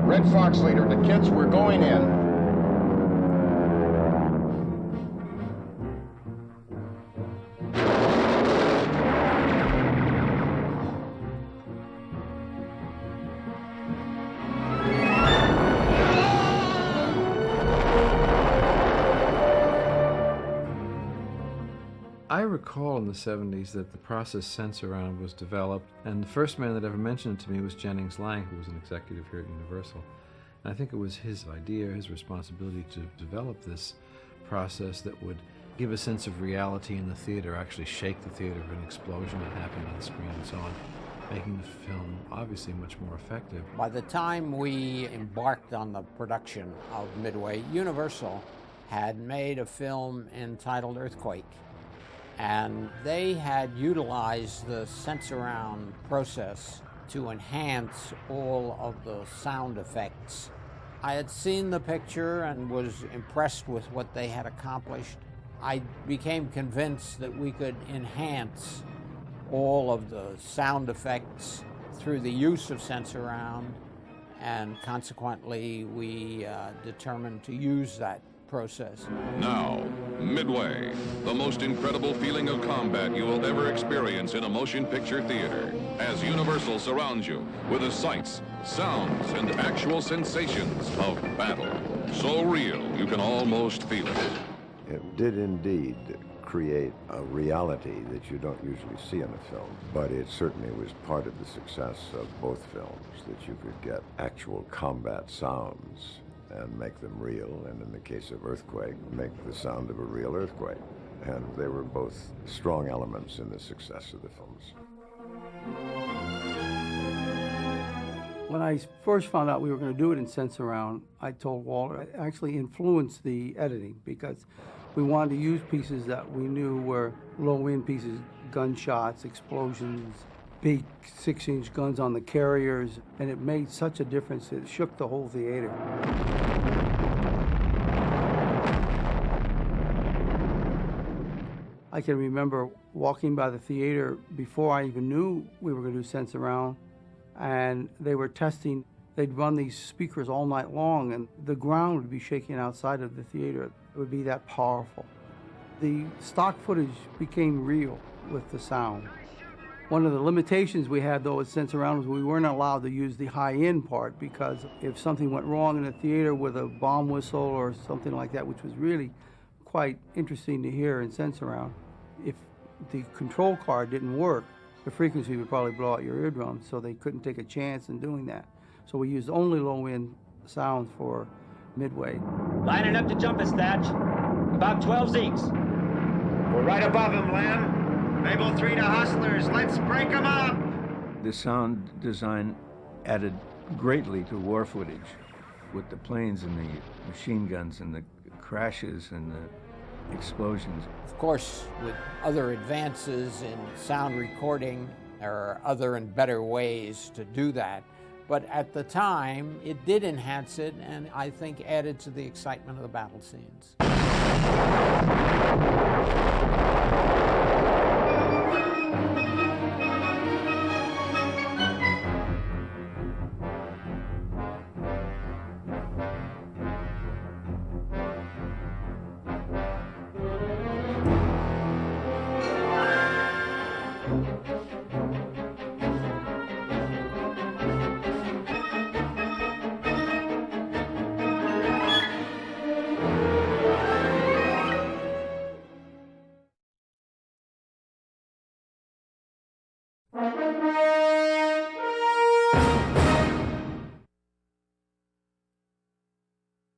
Red Fox leader, the kids, we're going in. I recall in the 70s that the process sense around was developed, and the first man that ever mentioned it to me was Jennings Lang, who was an executive here at Universal. And I think it was his idea, his responsibility to develop this process that would give a sense of reality in the theater, actually shake the theater of an explosion that happened on the screen and so on, making the film obviously much more effective. By the time we embarked on the production of Midway, Universal had made a film entitled Earthquake. And they had utilized the sense-around process to enhance all of the sound effects. I had seen the picture and was impressed with what they had accomplished. I became convinced that we could enhance all of the sound effects through the use of sense-around, and consequently we determined to use that process. Now, Midway, the most incredible feeling of combat you will ever experience in a motion picture theater, as Universal surrounds you with the sights, sounds, and actual sensations of battle. So real, you can almost feel it. It did indeed create a reality that you don't usually see in a film, but it certainly was part of the success of both films, that you could get actual combat sounds and make them real, and in the case of Earthquake, make the sound of a real earthquake. And they were both strong elements in the success of the films. When I first found out we were going to do it in sense-around, I told Walter, it actually influenced the editing because we wanted to use pieces that we knew were low-end pieces, gunshots, explosions, big 6-inch guns on the carriers, and it made such a difference. It shook the whole theater. I can remember walking by the theater before I even knew we were going to do sense-around, and they were testing. They'd run these speakers all night long, and the ground would be shaking outside of the theater. It would be that powerful. The stock footage became real with the sound. One of the limitations we had, though, with sense-around was we weren't allowed to use the high-end part, because if something went wrong in a theater with a bomb whistle or something like that, which was really quite interesting to hear in sense-around, if the control card didn't work, the frequency would probably blow out your eardrums, so they couldn't take a chance in doing that. So we used only low-end sounds for Midway. Lining up to jump us, Thatch. About 12 Zeeks. We're right above him, Len. Mabel 3 to Hustlers. Let's break them up. The sound design added greatly to war footage with the planes and the machine guns and the crashes and the explosions. Of course, with other advances in sound recording, there are other and better ways to do that. But at the time, it did enhance it, and I think added to the excitement of the battle scenes.